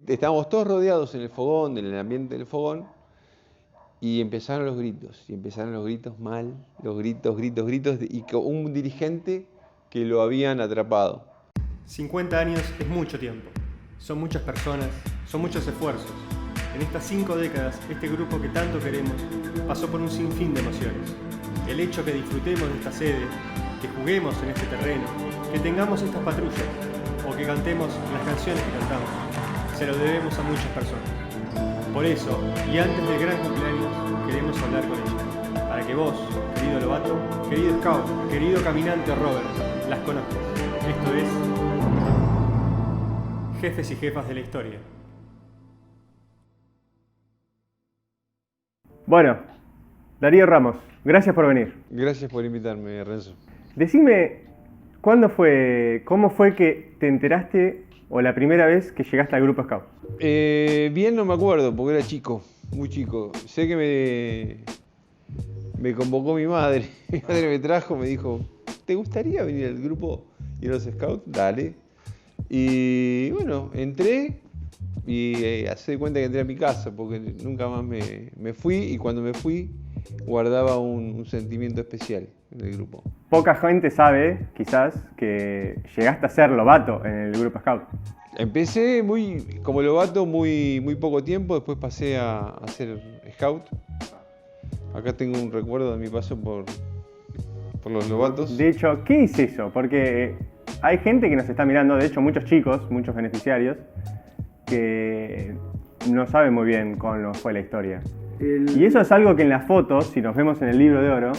estábamos todos rodeados en el fogón, en el ambiente del fogón, y empezaron los gritos mal, los gritos, y con un dirigente que lo habían atrapado. 50 años es mucho tiempo, son muchas personas, son muchos esfuerzos. En estas 5 décadas, este grupo que tanto queremos pasó por un sinfín de emociones. El hecho que disfrutemos de esta sede, que juguemos en este terreno, que tengamos estas patrullas o que cantemos las canciones que cantamos, se lo debemos a muchas personas. Por eso, y antes del gran cumpleaños, queremos hablar con ellas, para que vos, querido Lobato, querido Scout, querido caminante o Robert, las conozcas. Esto es Jefes y Jefas de la Historia. Bueno, Darío Ramos, gracias por venir. Gracias por invitarme, Renzo. Decime, ¿cómo fue que te enteraste o la primera vez que llegaste al Grupo Scout? Bien no me acuerdo, porque era chico, muy chico. Sé que me convocó mi madre. Mi madre me trajo, me dijo, ¿te gustaría venir al grupo y a los Scouts? Dale. Y bueno, entré y hace de cuenta que entré a mi casa, porque nunca más me fui, y cuando me fui guardaba un sentimiento especial en el grupo. Poca gente sabe, quizás, que llegaste a ser Lobato en el Grupo Scout. Empecé como Lobato muy poco tiempo, después pasé a ser Scout. Acá tengo un recuerdo de mi paso por los Lobatos. De hecho, ¿qué es eso? Porque hay gente que nos está mirando, de hecho muchos chicos, muchos beneficiarios, que no saben muy bien cómo fue la historia. Y eso es algo que en las fotos, si nos vemos en el libro de oro,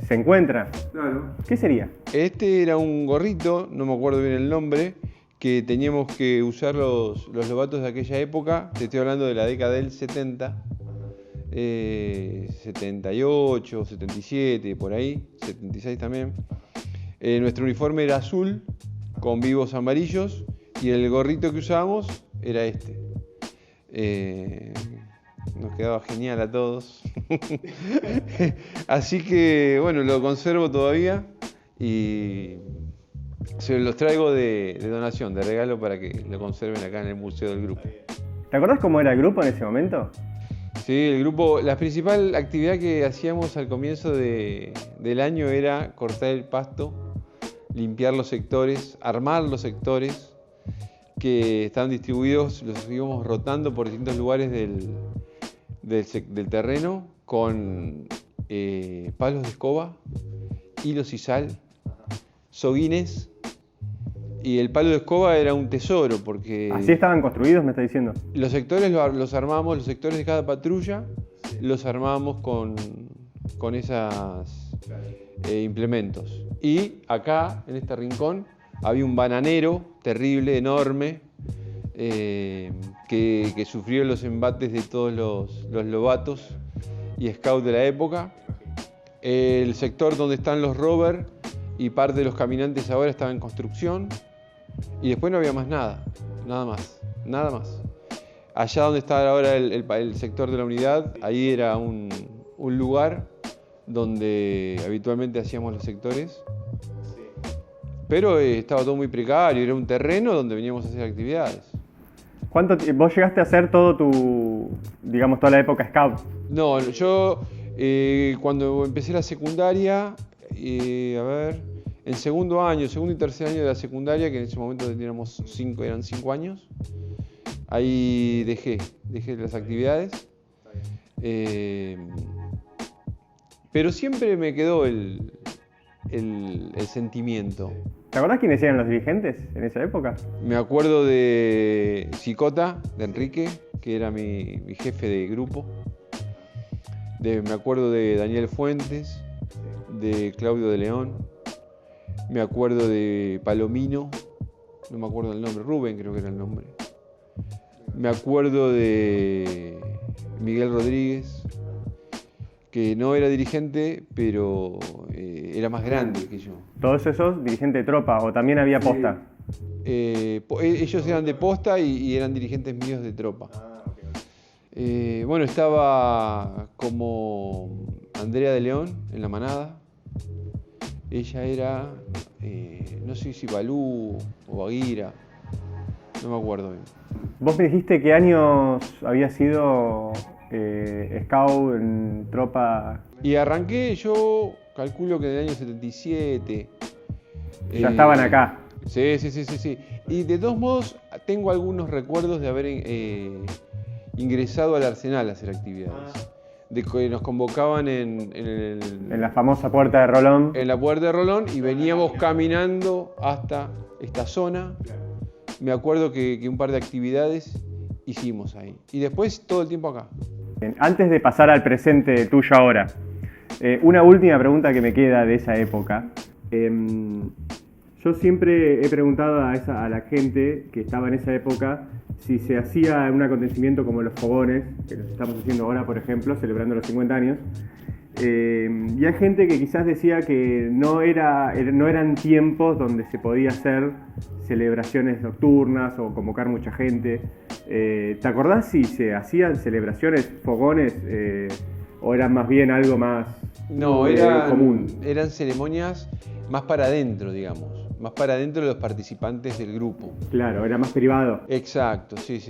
se encuentra. Claro. ¿Qué sería? Este era un gorrito, no me acuerdo bien el nombre, que teníamos que usar los Lobatos de aquella época. Te estoy hablando de la década del 70, 78, 77, por ahí, 76 también. Nuestro uniforme era azul, con vivos amarillos, y el gorrito que usábamos era este. Nos quedaba genial a todos. Así que, bueno, lo conservo todavía y se los traigo de donación, de regalo, para que lo conserven acá en el museo del grupo. ¿Te acordás cómo era el grupo en ese momento? Sí, el grupo, la principal actividad que hacíamos al comienzo del año era cortar el pasto, limpiar los sectores, armar los sectores que estaban distribuidos, los íbamos rotando por distintos lugares del terreno con palos de escoba, hilos y sal, soguines, y el palo de escoba era un tesoro porque... ¿Así estaban construidos, me está diciendo? Los sectores los armábamos, los sectores de cada patrulla los armábamos con esos implementos. Y acá, en este rincón, había un bananero terrible, enorme, que sufrió los embates de todos los Lobatos y Scouts de la época. El sector donde están los Rovers y parte de los caminantes ahora estaba en construcción. Y después no había más nada, nada más. Allá donde está ahora el sector de la unidad, ahí era un lugar donde habitualmente hacíamos los sectores. Pero estaba todo muy precario, era un terreno donde veníamos a hacer actividades. ¿Vos llegaste a hacer toda la época Scout? No, yo cuando empecé la secundaria, en segundo y tercer año de la secundaria, que en ese momento eran 5 años, ahí dejé las actividades. Pero siempre me quedó el sentimiento. ¿Te acordás quiénes eran los dirigentes en esa época? Me acuerdo de Cicota, de Enrique, que era mi jefe de grupo. Me acuerdo de Daniel Fuentes, de Claudio de León. Me acuerdo de Palomino, no me acuerdo el nombre, Rubén creo que era el nombre. Me acuerdo de Miguel Rodríguez, que no era dirigente, pero era más grande que yo. ¿Todos esos dirigentes de tropa o también había posta? Ellos eran de posta y eran dirigentes míos de tropa. Bueno, estaba como Andrea de León en la manada. Ella era, no sé si Balú o Baguira, no me acuerdo bien. Vos me dijiste qué años había sido scout en tropa. Y arranqué, yo calculo que en el año 77. Ya estaban acá. Sí. Y de todos modos, tengo algunos recuerdos de haber ingresado al Arsenal a hacer actividades. De que nos convocaban en la famosa Puerta de Rolón. En la Puerta de Rolón y veníamos caminando hasta esta zona. Me acuerdo que un par de actividades hicimos ahí. Y después todo el tiempo acá. Bien, antes de pasar al presente tuyo ahora, una última pregunta que me queda de esa época. Yo siempre he preguntado a la gente que estaba en esa época si se hacía un acontecimiento como los fogones, que los estamos haciendo ahora, por ejemplo, celebrando los 50 años. Y hay gente que quizás decía que no eran tiempos donde se podía hacer celebraciones nocturnas o convocar mucha gente. ¿Te acordás si se hacían celebraciones, fogones, o eran más bien algo más común? Eran ceremonias más para adentro, digamos. Más para adentro de los participantes del grupo. Claro, era más privado. Exacto, sí.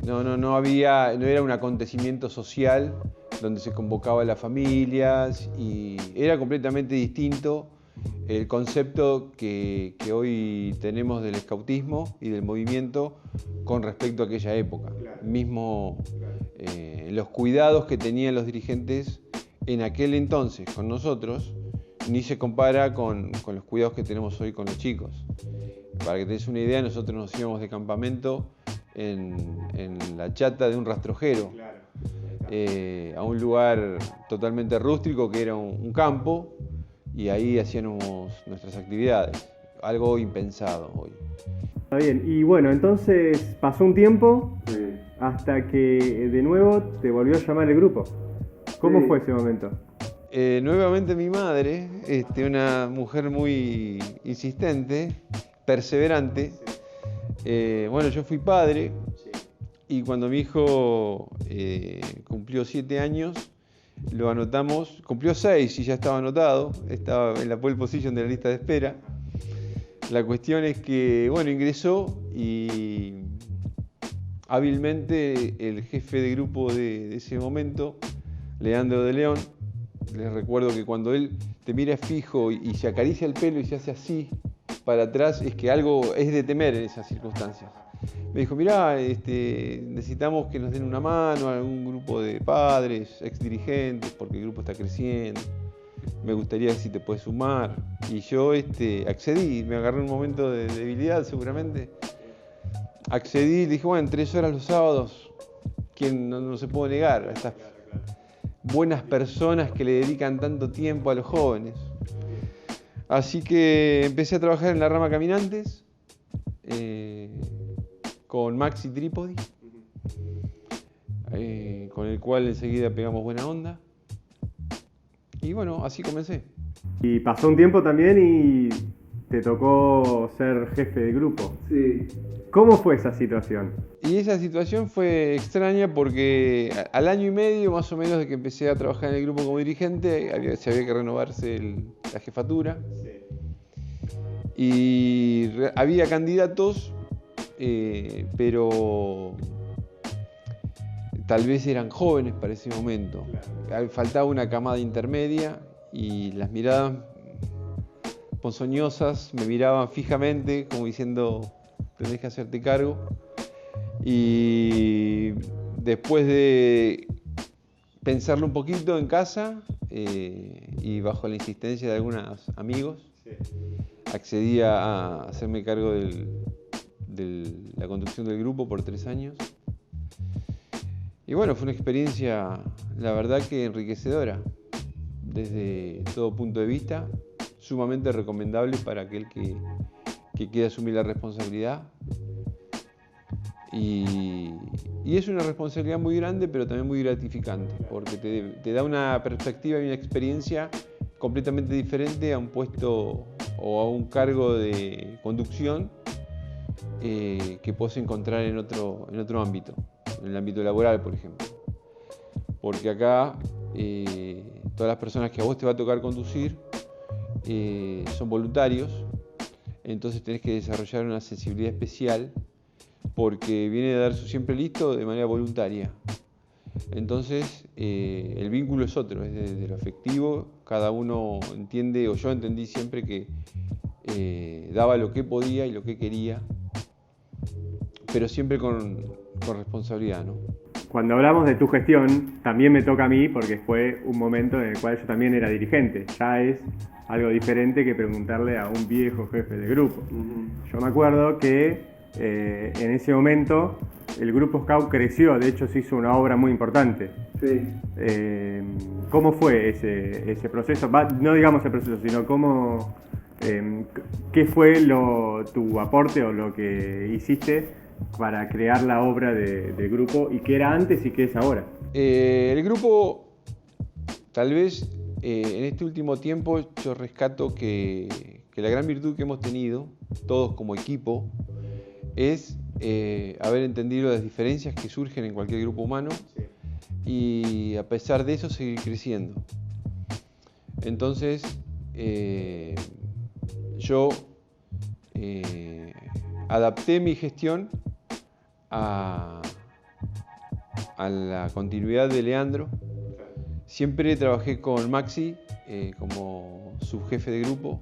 No era un acontecimiento social donde se convocaba a las familias y era completamente distinto el concepto que hoy tenemos del escautismo y del movimiento con respecto a aquella época. Claro. Mismo los cuidados que tenían los dirigentes en aquel entonces con nosotros ni se compara con los cuidados que tenemos hoy con los chicos. Para que te des una idea, nosotros nos íbamos de campamento en la chata de un rastrojero, a un lugar totalmente rústico que era un campo, y ahí hacíamos nuestras actividades, algo impensado hoy. Está bien, y bueno, entonces pasó un tiempo hasta que de nuevo te volvió a llamar el grupo. ¿Cómo fue ese momento? Nuevamente mi madre, una mujer muy insistente, perseverante. Bueno, yo fui padre y cuando mi hijo cumplió 7 años, lo anotamos, cumplió 6 y ya estaba anotado, estaba en la pole position de la lista de espera. La cuestión es que, bueno, ingresó y hábilmente el jefe de grupo de ese momento, Leandro de León, les recuerdo que cuando él te mira fijo y se acaricia el pelo y se hace así para atrás, es que algo es de temer en esas circunstancias. Me dijo, mirá, necesitamos que nos den una mano a algún grupo de padres, ex dirigentes, porque el grupo está creciendo. Me gustaría si te puedes sumar. Y yo accedí, me agarré un momento de debilidad seguramente. Accedí y dije, bueno, 3 horas los sábados, ¿quién no se puede negar a estas buenas personas que le dedican tanto tiempo a los jóvenes? Así que empecé a trabajar en la rama Caminantes con Maxi Trípodi, con el cual enseguida pegamos buena onda. Y bueno, así comencé. Y pasó un tiempo también y te tocó ser jefe de grupo. Sí. ¿Cómo fue esa situación? Y esa situación fue extraña porque al año y medio más o menos de que empecé a trabajar en el grupo como dirigente, se había que renovarse la jefatura. Sí. Y había candidatos, pero tal vez eran jóvenes para ese momento. Claro. Faltaba una camada intermedia y las miradas ponzoñosas me miraban fijamente como diciendo, tenés que hacerte cargo. Y después de pensarlo un poquito en casa y bajo la insistencia de algunos amigos, sí, accedí a hacerme cargo de la conducción del grupo por 3 años. Y bueno, fue una experiencia, la verdad que enriquecedora, desde todo punto de vista, sumamente recomendable para aquel que quiera asumir la responsabilidad. Y es una responsabilidad muy grande, pero también muy gratificante, porque te da una perspectiva y una experiencia completamente diferente a un puesto o a un cargo de conducción que puedes encontrar en otro ámbito, en el ámbito laboral, por ejemplo. Porque acá todas las personas que a vos te va a tocar conducir son voluntarios, entonces tenés que desarrollar una sensibilidad especial porque viene a dar su siempre listo de manera voluntaria. Entonces, el vínculo es otro, es desde lo afectivo. Cada uno entiende, o yo entendí siempre que daba lo que podía y lo que quería, pero siempre con responsabilidad, ¿no? Cuando hablamos de tu gestión, también me toca a mí porque fue un momento en el cual yo también era dirigente. Ya es algo diferente que preguntarle a un viejo jefe de grupo. Yo me acuerdo que en ese momento el grupo Scout creció, de hecho se hizo una obra muy importante. Sí. ¿Cómo fue ese proceso? No digamos el proceso, sino ¿qué fue tu aporte o lo que hiciste para crear la obra del grupo y qué era antes y qué es ahora? El grupo, tal vez en este último tiempo, yo rescato que la gran virtud que hemos tenido, todos como equipo, es haber entendido las diferencias que surgen en cualquier grupo humano y a pesar de eso seguir creciendo. Entonces, yo adapté mi gestión a la continuidad de Leandro. Siempre trabajé con Maxi como subjefe de grupo.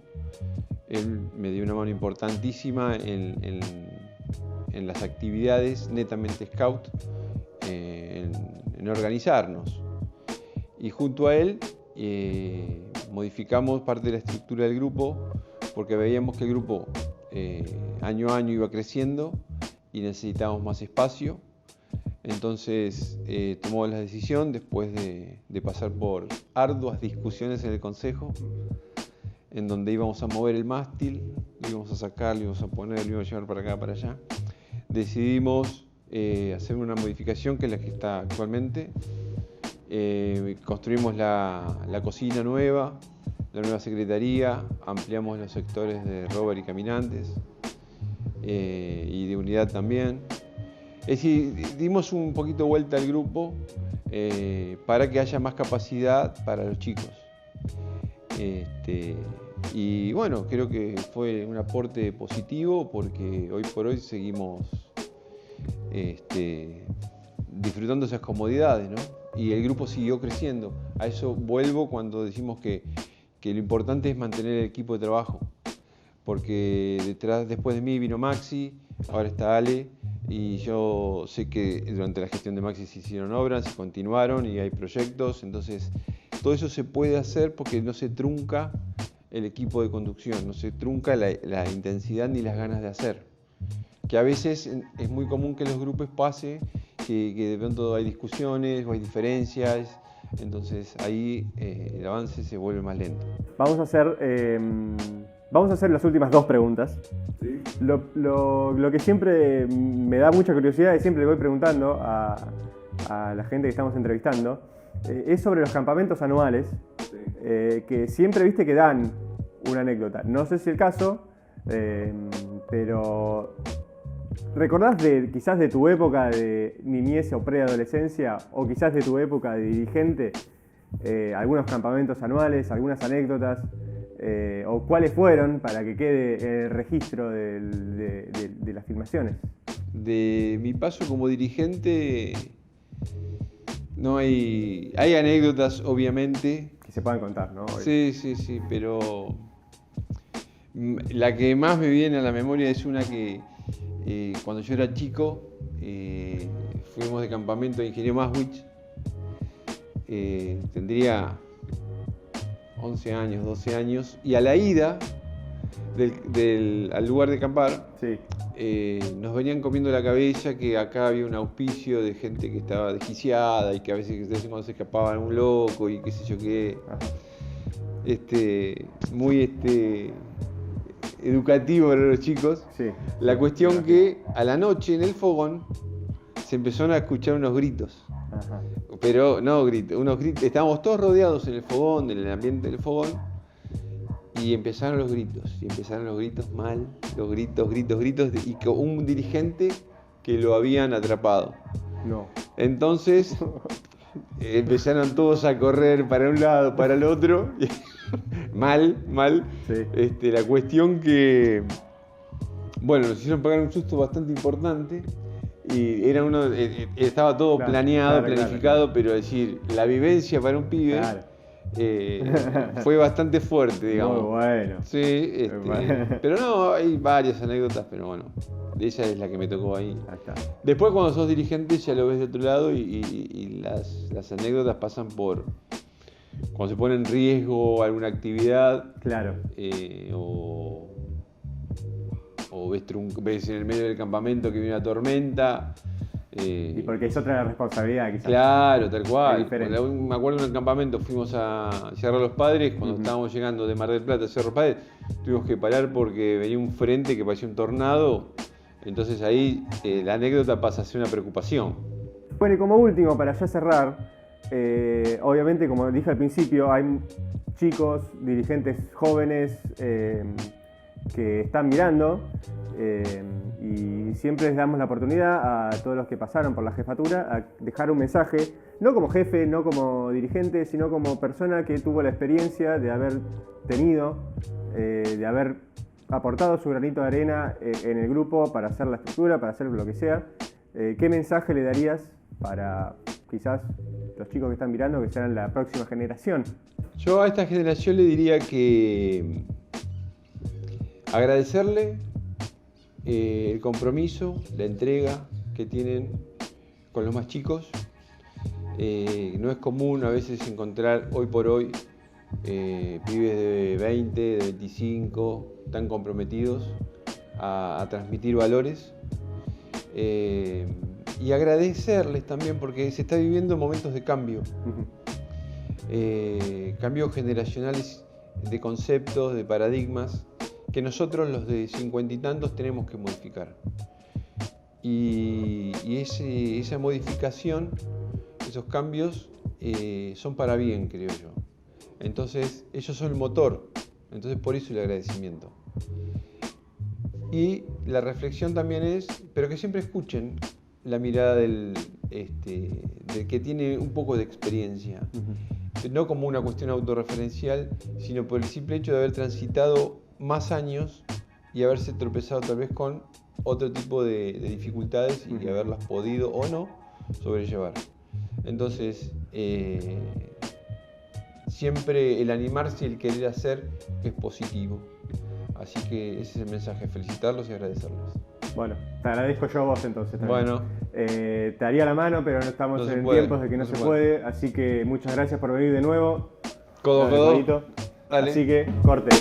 Él me dio una mano importantísima en las actividades netamente Scout, en organizarnos. Y junto a él modificamos parte de la estructura del grupo porque veíamos que el grupo año a año iba creciendo y necesitábamos más espacio. Entonces tomamos la decisión, después de pasar por arduas discusiones en el consejo, en donde íbamos a mover el mástil, lo íbamos a sacar, lo íbamos a poner, lo íbamos a llevar para acá, para allá. Decidimos hacer una modificación que es la que está actualmente. Construimos la cocina nueva, la nueva secretaría, ampliamos los sectores de rover y caminantes y de unidad también. Es decir, dimos un poquito vuelta al grupo para que haya más capacidad para los chicos. Y bueno, creo que fue un aporte positivo porque hoy por hoy seguimos disfrutando esas comodidades, ¿no? Y el grupo siguió creciendo. A eso vuelvo cuando decimos que lo importante es mantener el equipo de trabajo. Porque después de mí vino Maxi, ahora está Ale, y yo sé que durante la gestión de Maxi se hicieron obras, se continuaron y hay proyectos. Entonces, todo eso se puede hacer porque no se trunca el equipo de conducción, no se trunca la intensidad ni las ganas de hacer. Que a veces es muy común que en los grupos pase que de pronto hay discusiones o hay diferencias, entonces ahí el avance se vuelve más lento. Vamos a hacer las últimas dos preguntas. ¿Sí? Lo que siempre me da mucha curiosidad y siempre le voy preguntando a la gente que estamos entrevistando es sobre los campamentos anuales, Sí. Que siempre viste que dan una anécdota. No sé si el caso, pero ¿recordás quizás de tu época de niñez o preadolescencia o quizás de tu época de dirigente algunos campamentos anuales, algunas anécdotas? ¿O cuáles fueron para que quede el registro de las filmaciones? De mi paso como dirigente, no hay anécdotas, obviamente. Que se puedan contar, ¿no? Sí, pero la que más me viene a la memoria es una que cuando yo era chico fuimos de campamento de Ingeniero Maswich. Tendría 11 años, 12 años, y a la ida al lugar de acampar, Sí. nos venían comiendo la cabeza que acá había un auspicio de gente que estaba desquiciada y que a veces de vez en cuando se escapaban un loco y qué sé yo qué. Ajá. Muy educativo para los chicos. Sí. La cuestión que a la noche en el fogón se empezaron a escuchar unos gritos. Ajá. Pero no unos gritos, estábamos todos rodeados en el fogón, en el ambiente del fogón, y empezaron los gritos mal, los gritos, y con un dirigente que lo habían atrapado. No. Entonces empezaron todos a correr para un lado, para el otro, mal. Sí. La cuestión que, bueno, nos hicieron pagar un susto bastante importante. Y era estaba todo planeado, planificado, pero decir, la vivencia para un pibe fue bastante fuerte, digamos. Muy bueno. Sí, pero no, hay varias anécdotas, pero bueno, esa es la que me tocó ahí. Después cuando sos dirigente ya lo ves de otro lado y las anécdotas pasan por cuando se pone en riesgo alguna actividad. Claro. O ves en el medio del campamento que viene una tormenta. Y porque es otra responsabilidad, quizás. Claro, tal cual. Me acuerdo en un campamento, fuimos a Cerro Los Padres, cuando estábamos llegando de Mar del Plata a Cerro Los Padres, tuvimos que parar porque venía un frente que parecía un tornado. Entonces ahí la anécdota pasa a ser una preocupación. Bueno, y como último, para ya cerrar, obviamente, como dije al principio, hay chicos, dirigentes jóvenes que están mirando y siempre les damos la oportunidad a todos los que pasaron por la jefatura a dejar un mensaje, no como jefe, no como dirigente, sino como persona que tuvo la experiencia de haber tenido, de haber aportado su granito de arena en el grupo para hacer la estructura, para hacer lo que sea. ¿Qué mensaje le darías para quizás los chicos que están mirando, que serán la próxima generación? Yo a esta generación le diría que agradecerle el compromiso, la entrega que tienen con los más chicos. No es común a veces encontrar hoy por hoy pibes de 20, de 25 tan comprometidos a transmitir valores. Y agradecerles también porque se está viviendo momentos de cambio. Cambios generacionales de conceptos, de paradigmas, que nosotros los de 50 y tantos tenemos que modificar. Y esa modificación, esos cambios son para bien, creo yo. Entonces, ellos son el motor. Entonces, por eso el agradecimiento. Y la reflexión también es, pero que siempre escuchen la mirada del que tiene un poco de experiencia. No como una cuestión autorreferencial, sino por el simple hecho de haber transitado más años y haberse tropezado tal vez con otro tipo de dificultades y haberlas podido o no sobrellevar. Entonces, siempre el animarse y el querer hacer es positivo. Así que ese es el mensaje, felicitarlos y agradecerles. Bueno, te agradezco yo a vos entonces también. Bueno. Te haría la mano, pero no estamos en tiempos de que no se puede. Así que muchas gracias por venir de nuevo. Codo a codo. Dale. Así que, corte.